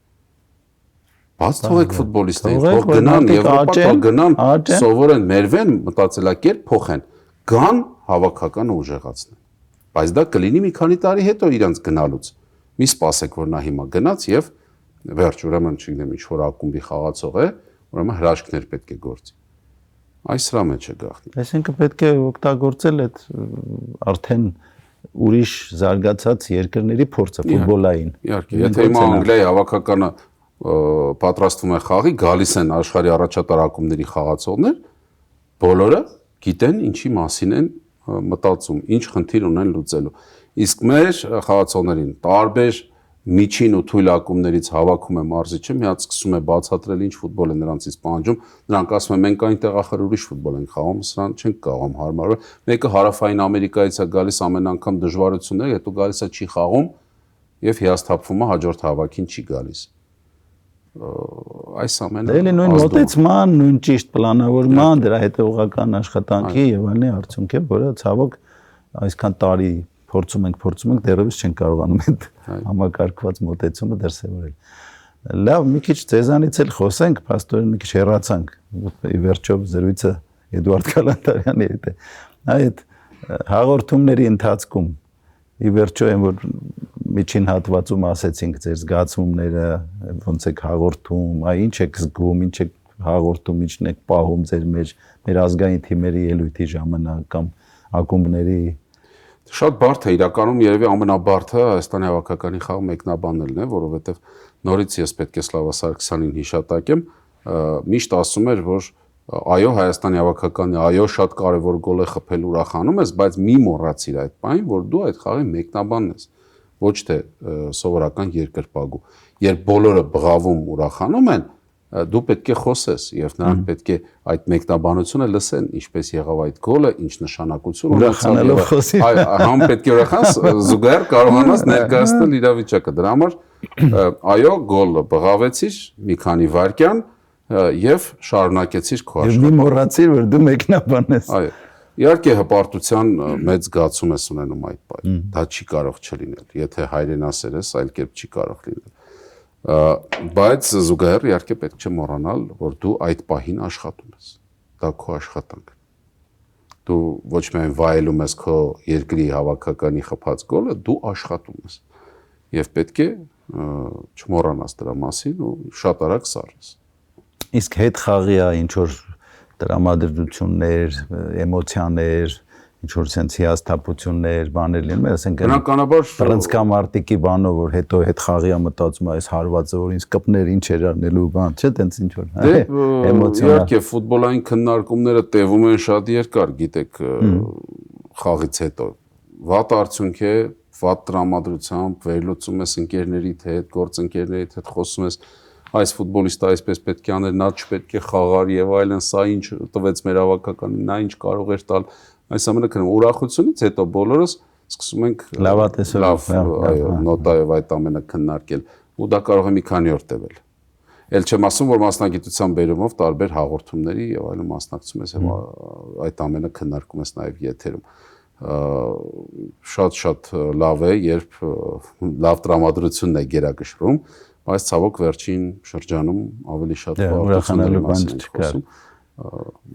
Բաց թողեք ֆուտբոլիստներին, թող գնան Եվրոպա, թող գնան, սովորեն, մերվեն, մտածելակերպ փոխեն, գան հավաքականը ուժեղացնեն։ Բայց դա կլինի մի քանի տարի հետո իրանց գնալուց։ Մի սպասեք, որ նա հիմա գնաց եւ վերջ, ուրեմն չգիտեմ, ինչ որ ակումբի խաղացող է, ուրեմն հրաշքներ պետք է գործի։ Այս սրա մեջ է գաղտնի։ Այսինքն պետք է օգտագործել այդ արդեն ուրիշ զարգացած երկրների փորձը ֆուտբոլային։ Իհարկե, եթե հիմա Անգլիայի հավաքականը պատրաստվում է խաղի, գալիս են աշխարհի առաջատար ակումբների խաղացողներ, բոլորը գիտեն ինչի մասին են մտածում, ինչ խնդիր ունեն լուծելու։ Իսկ մեր խաղացողներին տարբեր միջին ու թույլ ակումբներից հավաքում է մարզիչը, միած սկսում է բացատրել ինչ ֆուտբոլ է նրանցից պահանջում, նրանք ասում են մենք այնտեղ ախր ուրիշ ֆուտբոլ ենք խաղում, սրան չենք կարողում հարմարվել։ Մեկը հարավային Ամերիկայից է գալիս ամեն անգամ դժվարություններ, հետո գալիս է չի խաղում եւ հիասթափվում է հաջորդ հավաքին չի գալիս։ Այս ամենը Դե նույն մոտեցման, նույն ճիշտ պլանավորման, դրա հետևողական աշխատանքի եւ այլն արդյունք է, որը ցավոք այսքան տարի փորձում ենք, դեռևս չենք կարողանում այդ համակարգված մոտեցումը դրսևորել։ Լավ, մի քիչ ձեզանից էլ խոսենք, փաստորեն մի քիչ հեռացանք։ Ի վերջո զրույցը Էդուարդ Կալանտարյանի հետ է։ Այդ հաղորդումների ընթացքում ի վերջո այն որ միջին հատվածում ասեցինք ձեր զգացումները, ոնց եք հաղորդում, ինչ եք զգում, ինչ եք հաղորդում, ինչն եք պահում ձեր մեր ազգային թիմերի ելույթի ժամանակ կամ ակումբների Շատ բարդ է, իրականում երևի ամենաբարդը Հայաստանի հավաքականի խաղ մեկնաբանելն է, որովհետև նորից ես պետք է Սլավա Սարգսյանին հիշատակեմ, միշտ ասում էր, որ այո Հայաստանի հավաքականի, այո շատ կարևոր գոլ է խփել ուրախանում ես, բայց մի մոռացիր այդ բանին, որ դու այդ խաղի մեկնաբանն ես, ոչ թե սովորական երկրպագու։ Երբ բոլորը բղավում ուրախանում են, դու պետք է խոսես եւ նրանք պետք է այդ մեկնաբանությունը լսեն, ինչպես եղավ այդ գոլը, ինչ նշանակություն ունեցավ։ Համ պետք է ուրախանաս, զուգահեռ կարողանաս ներկայացնել իրավիճակը։ Դրա համար այո, գոլը բղավեցիր մի քանի վայրկյան եւ շարունակեցիր քո աշխատանքը։ Եվ մի մոռացիր, որ դու մեկնաբան ես։ Այո։ Իհարկե հպարտության մեծ զգացում ես ունենում այդ բանը։ Դա չի կարող չլինել, եթե հայրենասեր ես, այլ կերպ չի կարող լինել։ Բայց զուգահեռ իհարկե պետք չէ մոռանալ, որ դու այդ պահին աշխատում ես։ Դա քո աշխատանքն է։ Դու ոչ միայն վայելում ես քո երկրի հավաքականի խփած գոլը, դու աշխատում ես։ Եվ պետք է չմոռանաս դրա մասին ու շատ արագ սառես։ Իսկ հետ խաղի է ինչ որ տրամադրություններ, էմոցիաներ, ինչ որ sense հիասթափություններ, բաներ լինում են, ասենք Բնականաբար բռնցքամարտիկի բանով որ հետո հետ խաղի է մտածում այս հարվածը որ ինձ կպներ ինչ էր անելու բան, չէ՞, տենց ինչ որ էմոցիոնալ։ Իհարկե ֆուտբոլային քննարկումները տևում են շատ երկար, գիտեք, խաղից հետո։ Վատ արդյունք է, վատ տրամադրությամբ վերլուծում ես ընկերներիդ հետ, գործընկերներիդ հետ խոսում ես այս ֆուտբոլիստը այսպես պետք է աներ, նա չպետք է խաղար եւ այլն, սա ինչ տվեց մեր հավաքականին, նա ինչ կարող էր տալ։ Այս ամենը քնում ուրախությունից հետո բոլորս սկսում ենք լավատեսորով, այո, նոտայով այդ ամենը քննարկել ու դա կարող է մի քանի օր տևել։ Էլ չեմ ասում, որ մասնագիտության բերումով տարբեր հաղորդումների եւ այլն մասնակցում ես եւ այդ ամենը քննարկում ես նաեւ եթերում։ Շատ լավ է, երբ լավ տրամադրությունն է գերակշռում, բայց ցավոք վերջին շրջանում ավելի շատ ուրախանալու բան չկար,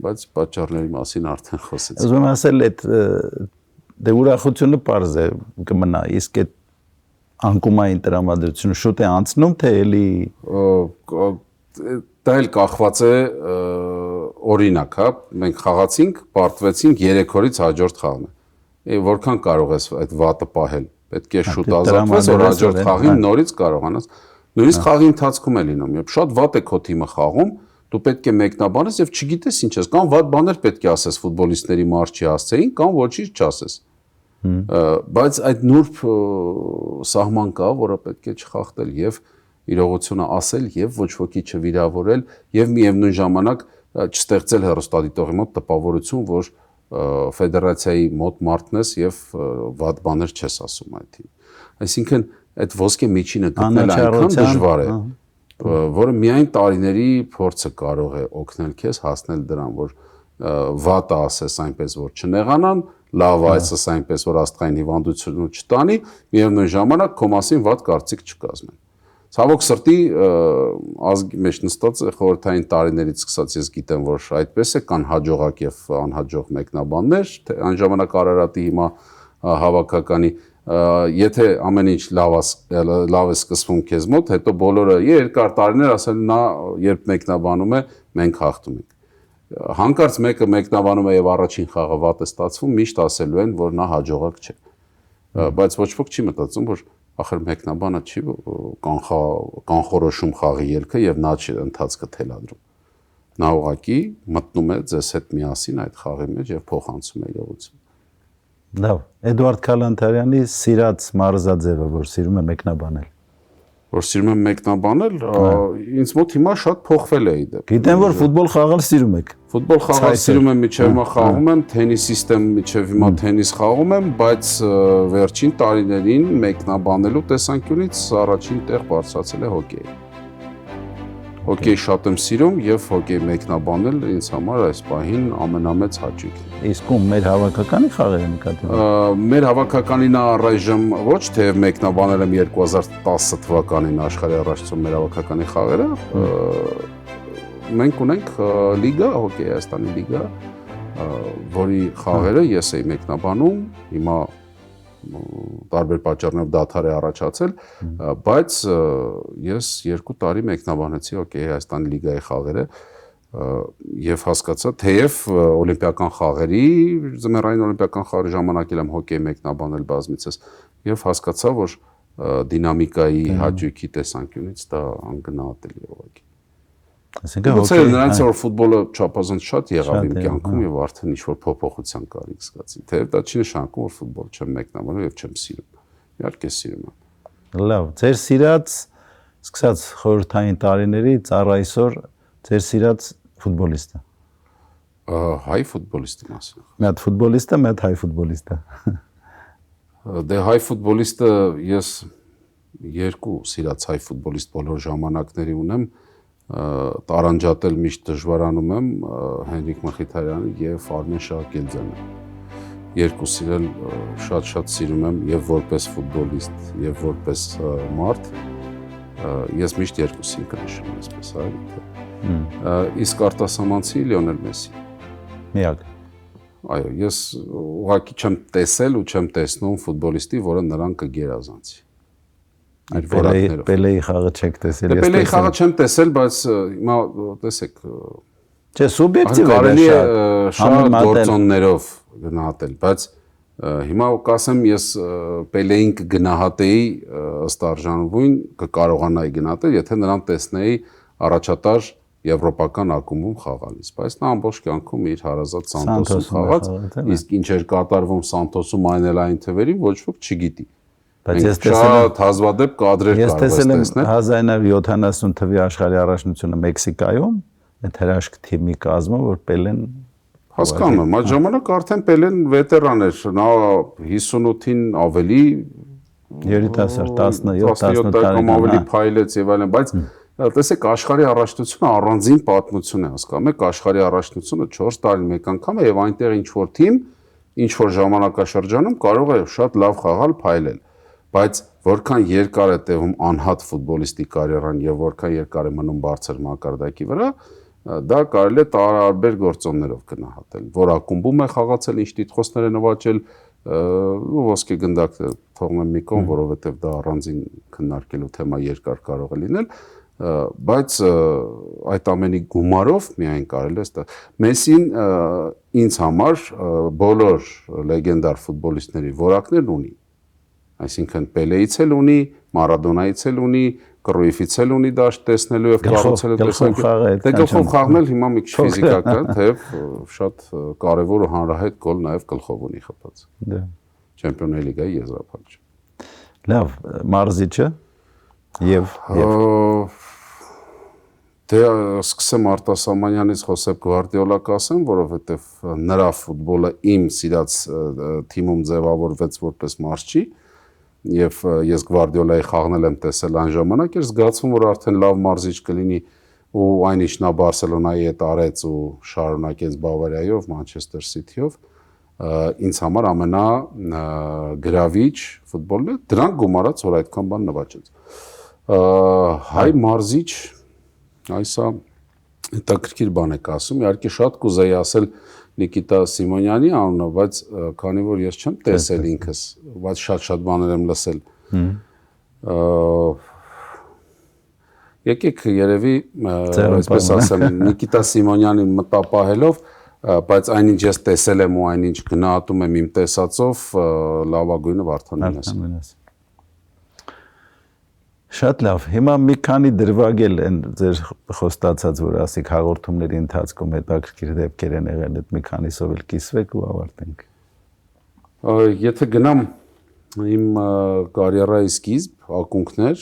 բայց պատճառների մասին արդեն խոսեցինք։ Ուզում եմ ասել, այդ դե ուրախությունը պարզ է կմնա, իսկ այդ անկումային տրամադրությունը շուտ է անցնում, թե էլի դա էլ կախված է օրինակ, հա, մենք խաղացինք, պարտվեցինք 3 օրից հաջորդ խաղն է։ Որքան կարող ես այդ վատը պահել, պետք է շուտ ազատվես, որ հաջորդ խաղին նորից կարողանաս։ Նույնիսկ խաղի ընթացքում է լինում, երբ շատ վատ է քո թիմը խաղում, դու պետք է մեկնաբանես եւ չգիտես ինչ ես, կամ վատ բաներ պետք է ասես ֆուտբոլիստների մարզչի հասցեին, կամ ոչինչ չասես։ Բայց այդ նուրբ սահման կա, որը պետք է չխախտել եւ իրողությունը ասել եւ ոչ ոքի չվիրավորել եւ միևնույն ժամանակ չստեղծել հեռուստադիտողի մոտ տպավորություն, որ ֆեդերացիայի մոտ մարդն ես եւ վատ բաներ չես ասում այդ թիմին։ Այսինքն այդ ոսկե միջինը գտնել այնքան դժվար է, որը միայն տարիների փորձը կարող է օգնել քեզ հասնել դրան, որ վատը ասես այնպես, որ չնեղանան, լավը ասես այնպես, որ աստղային հիվանդություն չտանի, միևնույն ժամանակ քո մասին վատ կարծիք չկազմեն։ Ցավոք սրտի ազգի մեջ նստած խորհրդային տարիներից սկսած ես գիտեմ, որ այդպես է, կան հաջողակ եւ անհաջող մեկնաբաններ, այն ժամանակ Արարատի հիմա հավաքականի եթե ամեն ինչ լավ է սկսվում քեզ մոտ, հետո բոլորը երկար տարիներ ասել նա երբ մեկնաբանում է, մենք հաղթում ենք։ Հանկարծ մեկը մեկնաբանում է եւ առաջին խաղը վատ է ստացվում, միշտ ասելու են, որ նա հաջողակ չէ։ Բայց ոչ ոք չի մտածում, որ ախր մեկնաբանը չի կանխորոշում խաղի ելքը եւ նա չի ընթացքը թելադրում։ Նա ուղղակի մտնում է ձեզ հետ միասին այդ խաղի մեջ եւ փոխանցում է իրողությունը։ Լավ, Էդուարդ Քալանթարյանի սիրած մարզաձևը, որ սիրում է մեկնաբանել։ Որ սիրում եմ մեկնաբանել, ինձ մոտ հիմա շատ փոխվել է իդեպ։ Գիտեմ, որ ֆուտբոլ խաղալ սիրում եք։ Ֆուտբոլ խաղալ սիրում եմ, միջև հիմա խաղում եմ, թենիսիստ եմ, միջև հիմա թենիս խաղում եմ, բայց վերջին տարիներին մեկնաբանելու տեսանկյունից առաջին տեղ բարձրացել է հոկեյը։ Հոկեյ շատ եմ սիրում եւ հոկեյ մեկնաբանել ինձ համար այս պահին ամենամեծ հաճույքն է։ Իսկ ում մեր հավաքականի խաղերը նկատի։ Մեր հավաքականին առայժմ ոչ թե մեկնաբանել եմ 2010 թվականին աշխարհի առաջացում մեր հավաքականի խաղերը, մենք ունենք լիգա, հոկեյ Հայաստանի լիգա, որի խաղերը ես էի մեկնաբանում, հիմա տարբեր պատճառներով դադար է առաջացել, բայց ես 2 տարի մեկնաբանեցի հոկեյ Հայաստանի լիգայի խաղերը եւ հասկացա, թեև օլիմպիական խաղերի, ձմեռային օլիմպիական խաղերի ժամանակ եմ հոկեյ մեկնաբանել բազմիցս եւ հասկացա, որ դինամիկայի հաճույքի տեսանկյունից դա անգնահատելի է ուղղակի։ Այսինքն հոկեյը նրանց որ ֆուտբոլը չափազանց շատ եղավ իմ կյանքում եւ արդեն ինչ-որ փոփոխության կարիք զգացի։ Թեև դա չի նշանակում, որ ֆուտբոլ չեմ մեկնաբանում եւ չեմ սիրում։ Իհարկե սիրում եմ։ Լավ, ձեր սիրած սկսած խորհրդային տարիներից առ այսօր ձեր սիրած ֆուտբոլիստը։ Հայ ֆուտբոլիստի մասին։ Մի հատ ֆուտբոլիստը, մի հատ հայ ֆուտբոլիստը։ Դե հայ ֆուտբոլիստը ես 2 սիրած հայ ֆուտբոլիստ բոլոր ժամանակների ունեմ։ տարանջատել միշտ դժվարանում եմ Հենրիկ Մխիթարյանը եւ Արմեն Շահկելձյանը։ Երկուսին էլ շատ սիրում եմ եւ որպես ֆուտբոլիստ եւ որպես մարդ։ Ես միշտ երկուսին կնշեմ այսպես, իսկ արտասահմանցի Լիոնել Մեսսի։ Միակ։ Այո, ես ուղղակի չեմ տեսել ու չեմ տեսնում ֆուտբոլիստի, որը նրան կգերազանցի։ Պելեի խաղը չեք տեսել։ Պելեի խաղը չեմ տեսել, բայց հիմա տեսեք։ Չէ, սուբյեկտիվ է կարելի է շատ գործոններով գնահատել, բայց հիմա կասեմ ես Պելեին կգնահատեի ըստ արժանվույն, կկարողանայի գնահատել, եթե նրան տեսնեի առաջատար եվրոպական ակումբում խաղալիս, բայց նա ամբողջ կյանքում իր հարազատ Սանտոսում խաղաց, իսկ ինչ էր կատարվում Սանտոսում այն էլ այն թվերին ոչ ոք չգիտի։ Բայց ես շատ հազվադեպ կադրեր կարող ես տեսնել։ Ես տեսել եմ 1970 թվականի աշխարհի առաջնությունը Մեքսիկայում, այդ հրաշք թիմի կազմը, որ Պելեն հասկանում եմ, այդ ժամանակ արդեն Պելեն վետերան էր, նա 58-ին ավելի երիտասարդ 17 տարեկան ավելի փայլեց եւ այլն, բայց տեսեք աշխարհի առաջնությունը առանձին պատմություն է, հասկանում եք, աշխարհի առաջնությունը 4 տարին մեկ անգամ է եւ այնտեղ ինչ որ թիմ, ինչ որ ժամանակաշրջանում կարող է շատ լավ խաղալ, փայլել, բայց որքան երկար է տևում անհատ ֆուտբոլիստի կարիերան եւ որքան երկար է մնում բարձր մակարդակի վրա, դա կարելի է տարբեր գործոններով գնահատել, որ ակումբում է խաղացել, ինչ տիտղոսներ է նվաճել, ոսկե գնդակ թողնեմ մի կողմ, որովհետեւ դա առանձին քննարկելու թեմա երկար կարող է լինել, բայց այդ ամենի գումարով միայն կարելի է Մեսսին ինձ համար բոլոր լեգենդար ֆուտբոլիստների որակներն ունի, այսինքն Պելեից էլ ունի, Մարադոնայից էլ ունի, Կրույֆից էլ ունի դաշտ տեսնելու եւ կառուցելու տեսակետը։ Դե գլխով խաղնել հիմա մի քիչ ֆիզիկական, թեև շատ կարեւոր ու հանրահայտ գոլ նաեւ գլխով ունի խփած։ Դե։ Չեմպիոնների լիգայի եզրափակիչ։ Լավ, Մարզիչը եւ դե սկսեմ Արտասահմանյանից Խոսեփ Գվարդիոլա կասեմ, որովհետեւ նրա ֆուտբոլը իմ սիրած թիմում ձևավորվեց որպես մարզչի եւ ես Գվարդիոլայի խաղն եմ տեսել այն ժամանակ, էր զգացվում, որ արդեն լավ մարզիչ կլինի ու այնիշ նա Բարսելոնայի հետ արեց ու շարունակեց Բավարիայով, Մանչեսթեր Սիթիով, ինձ համար ամենագրավիչ ֆուտբոլն է, դրանք գումարած, որ այդքան բան նվաճեց։ Հայ մարզիչ, այսա հետաքրքիր բան եք ասում, իհարկե շատ կուզեի ասել Նիկիտա Սիմոնյանի անունը, բայց քանի որ ես չեմ տեսել ինքս, բայց շատ բաներ եմ լսել։ Եկեք երևի, այսպես ասեմ, Նիկիտա Սիմոնյանին մտապահելով, բայց այնինչ ես տեսել եմ ու այնինչ գնահատում եմ իմ տեսածով, լավագույնը Վարդան Մինասյանն է։ Շատ լավ, հիմա մի քանի դրվագել են ձեր խոստացած, որ ասիկ հաղորդումների ընթացքում հետաքրքիր դեպքեր են եղել, այդ մի քանիսով էլ կիսվեք ու ավարտենք։ Եթե գնամ իմ կարիերայի սկիզբ, ակունքներ,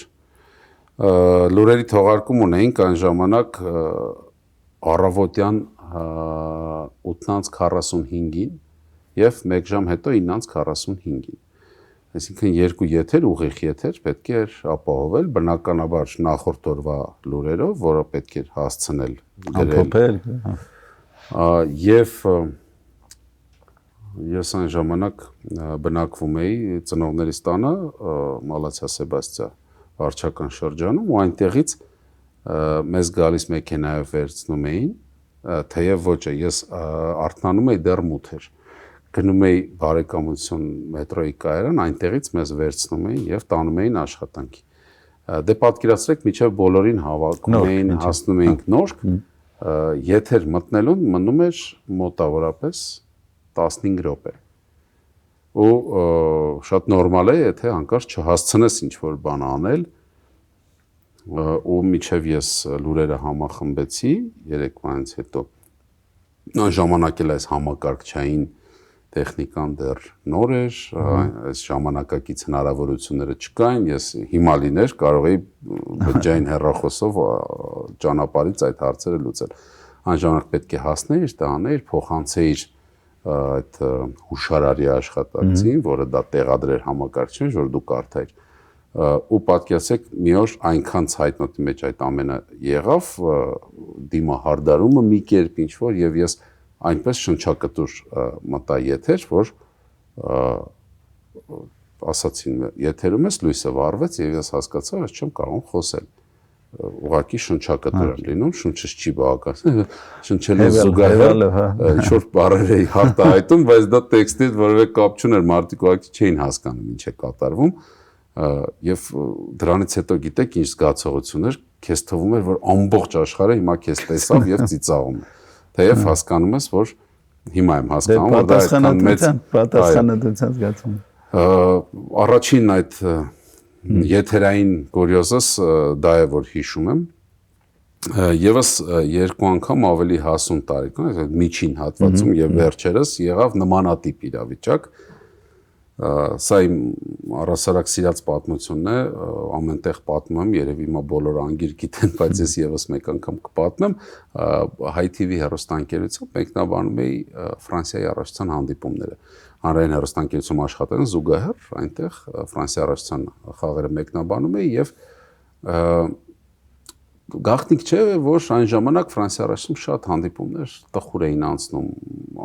լուրերի թողարկում ունեինք այն ժամանակ առավոտյան 8:45-ին եւ 1 ժամ հետո 9:45-ին։ Այսինքն երկու եթեր, ուղիղ եթեր պետք էր ապահովել բնականաբար նախորդ օրվա լուրերով, որը պետք էր հասցնել գրել։ Եվ ես այն ժամանակ բնակվում էի ծնողներիս տանը Մալացիա Սեբաստիա վարչական շրջանում ու այնտեղից մեզ գալիս մեքենայով վերցնում էին, թեև ոչ է, ես արթնանում էի դեռ մութ էր։ Գնում էի բարեկամություն մետրոյի կայարան, այնտեղից մեզ վերցնում էին եւ տանում էին աշխատանքի։ Դե պատկերացրեք, միջև բոլորին հավաքում էին, հասնում էինք Նորք, եթեր մտնելուն մնում էր մոտավորապես 15 րոպե։ Ու շատ նորմալ է, եթե հանկարծ չհասցնես ինչ-որ բան անել, ու միջև ես լուրերը համախմբեցի երեկվանից հետո։ Այն ժամանակ էլ այս համակարգչային տեխնիկան դեռ նոր էր, այս ժամանակակից հնարավորությունները չկային, ես հիմա լիներ կարող էի բջջային հեռախոսով ճանապարհից այդ հարցերը լուծել։ Այն ժամանակ պետք է հասնեիր, դա աներ, փոխանցեիր այդ հուշարարի աշխատակցին, որը դա տեղադրեր համակարգչին, որ դու կարդայիր։ ու պատկերացեք մի օր այնքան ցայտնոտի մեջ այդ ամենը եղավ դիմահարդարումը մի կերպ ինչ որ եւ ես այնպես շնչակտուր մտա եթեր որ ասացին եթերում ես լույսը վառվեց եւ ես հասկացա որ չեմ կարող խոսել ուղղակի շնչակտուր եմ լինում շունչս չի բաղական շնչելու զուգահեռ ինչ որ բառեր էի հարտահայտում բայց դա տեքստի որևէ կապ չուներ մարդիկ ուղղակի չէին հասկանում ինչ է կատարվում եւ դրանից հետո գիտեք ինչ զգացողություն էր քեզ թվում էր որ ամբողջ աշխարհը հիմա քեզ տեսավ եւ ծիծաղում թեև հասկանում ես որ հիմա եմ հասկանում որ դա այդքան մեծ պատասխանատվության զգացում առաջին այդ եթերային կուրիոզս դա է որ հիշում եմ եւս երկու անգամ ավելի հասուն տարեկան միջին հատվածում եւ վերջերս եղավ նմանատիպ իրավիճակ սա իմ առասարակ սիրած պատմությունն է ամենտեղ պատմում եմ երևի հիմա բոլորը անգիր գիտեն բայց ես եւս մեկ անգամ կպատմեմ Հայ TV հեռուստաընկերությամբ մեկնաբանում էի Ֆրանսիայի առաջացան հանդիպումները հանրային հեռուստաընկերությունում աշխատելուն զուգահեռ այնտեղ Ֆրանսիայի առաջացան խաղերը մեկնաբանում էի եւ գաղտնիք չէ որ այն ժամանակ Ֆրանսիայի առաջացում շատ հանդիպումներ տխուր էին անցնում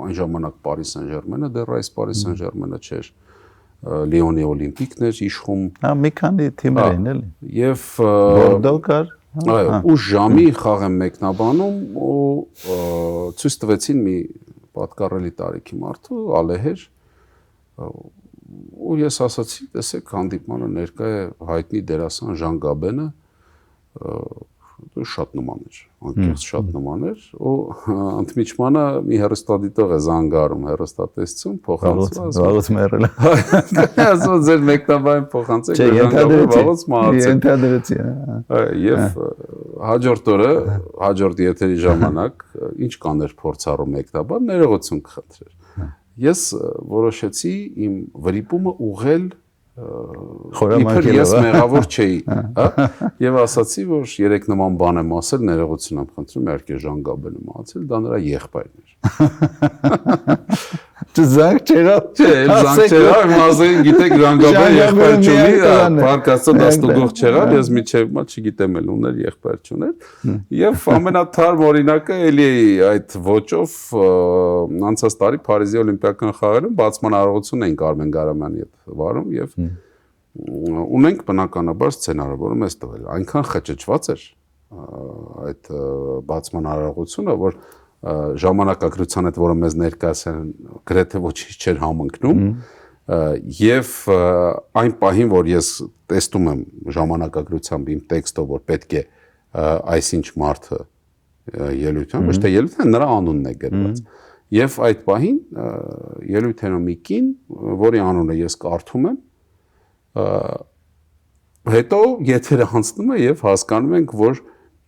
այն ժամանակ Paris Saint-Germain-ը դեռ այս Paris Saint-Germain-ը չէր Լիոնի Օլիմպիկն էր իշխում մի քանի թիմեր էին էլի եւ Բորդո կար այո ու ժամի խաղ եմ մեկնաբանում ու ցույց տվեցին մի պատկառելի տարիքի մարդու ալեհեր ու ես ասացի տեսեք հանդիպմանը ներկա է հայտնի դերասան Ժան Գաբենը շատ նման էր անկեղծ շատ նման էր ու ընդմիջմանը մի հեռուստադիտող է զանգարում հեռուստատեսություն փոխանցված վաղուց մեռել ասում ձեր մեկնաբանը փոխանցեք Ժան Գաբենը վաղուց մահացել եւ հաջորդ օրը հաջորդ եթերի ժամանակ ինչ կաներ փորձառու մեկնաբան ներողություն կխնդրեր ես որոշեցի իմ վրիպումը ուղղել իբր ես մեղավոր չէի եւ ասացի որ երեք նման բան եմ ասել ներողություն եմ խնդրում իհարկե Ժան Գաբենը մահացել դա նրա եղբայրն էր Զանգ չեղավ զանգ չեղավ ասեն գիտեք Ժան Գաբենը եղբայր չունի բարկացա դաստուգող չեղավ ես միջև հիմա չգիտեմ էլ ուներ եղբայր չուներ եւ ամենաթարմ օրինակը էլի այդ ոճով անցած տարի Փարիզի օլիմպիական խաղերում բացման արարողություն էին Կարմեն Գարամյանի հետ վարում եւ ունենք բնականաբար սցենարը որը մեզ տվել այնքան խճճված էր այդ բացման արարողությունը որ ժամանակագրության հետ որը մեզ ներկայացան գրեթե ոչինչ չէր համընկնում եւ այն պահին որ ես տեսնում եմ ժամանակագրությամբ իմ տեքստով որ պետք է այսինչ մարդը ելույթան ոչ թե ելույթան նրա անունն է գրված եւ այդ պահին ելույթենը մի կին որի անունը ես կարդում եմ հետո եթերը հանձնում է եւ հասկանում ենք որ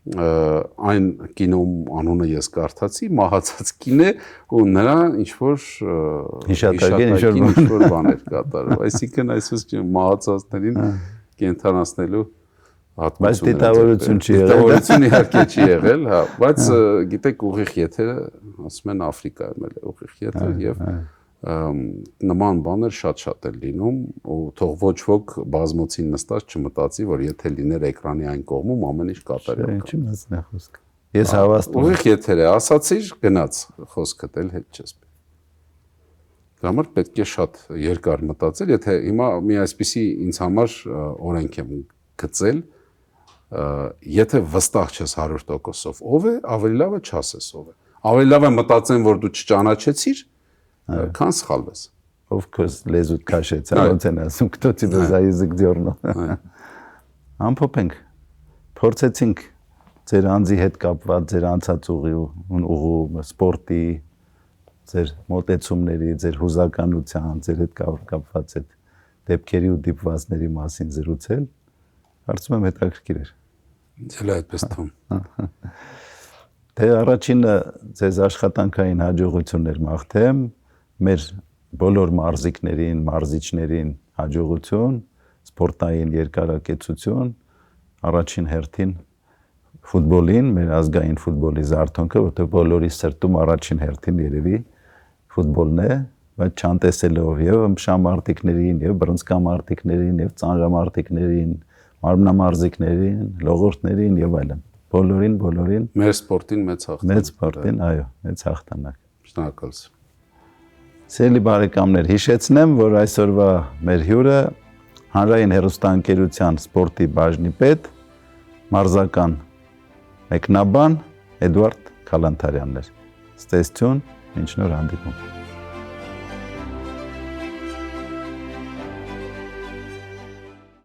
այն կինոյում անունը ես կարդացի մահացած կին է ու նրա ինչ որ հիշատակին ինչ որ բաներ կատարում այսինքն այսպես մահացածներին կենթանացնելու բայց դիտավորություն չի եղել դիտավորություն իհարկե չի եղել հա բայց գիտեք ուղիղ եթերը ասում են Աֆրիկայում էլ ուղիղ եթեր եւ նման բաներ շատ են լինում ու թող ոչ ոք բազմոցին նստած չմտածի որ եթե լիներ էկրանի այն կողմում ամեն ինչ կատարել Ինչի մասն է խոսքը ես հավաստում ուղիղ եթեր է ասացիր գնաց խոսքդ էլ հետ չես դրա համար պետք է շատ երկար մտածել եթե հիմա մի այսպիսի ինձ համար օրենք եմ գծել եթե վստահ չես 100%-ով ով է ավելի լավ է չասես ով է ավելի լավ է մտածեն որ դու չճանաչեցիր քան սխալվես ով քոս լեզուտ քաշեց ոնց են ասում кто тебя за язык дёрнул ամփոփենք փորձեցինք ձեր անձի հետ կապված ձեր անցած ուղու սպորտի ձեր մոտեցումների ձեր հուզականության ձեր հետ կապված այդ դեպքերի ու դիպվածների մասին զրուցել կարծում եմ հետաքրքիր էր դե այդպես թվում Թե առաջինը ձեզ աշխատանքային հաջողություններ մաղթեմ, մեր բոլոր մարզիկներին, մարզիչներին հաջողություն, սպորտային երկարակեցություն, առաջին հերթին ֆուտբոլին, մեր ազգային ֆուտբոլի զարթոնքը, որտեղ բոլորի սրտում առաջին հերթին երևի ֆուտբոլն է, բայց չանտեսելով եւ ըմբշամարտիկներին եւ բռնցքամարտիկներին եւ ծանրամարտիկներին, մարմնամարզիկներին, լողորդներին եւ այլն։ Բոլորին մեր սպորտին մեծ հաղթանակ։ մեծ սպորտին, այո, մեծ հաղթանակ։ Շնորհակալություն։ Սիրելի բարեկամներ, հիշեցնեմ, որ այսօրվա մեր հյուրը Հանրային հեռուստաընկերության սպորտի բաժնի պետ, մարզական մեկնաբան Էդուարդ Քալանթարյանն էր։ Ստեսություն, մինչ նոր հանդիպում։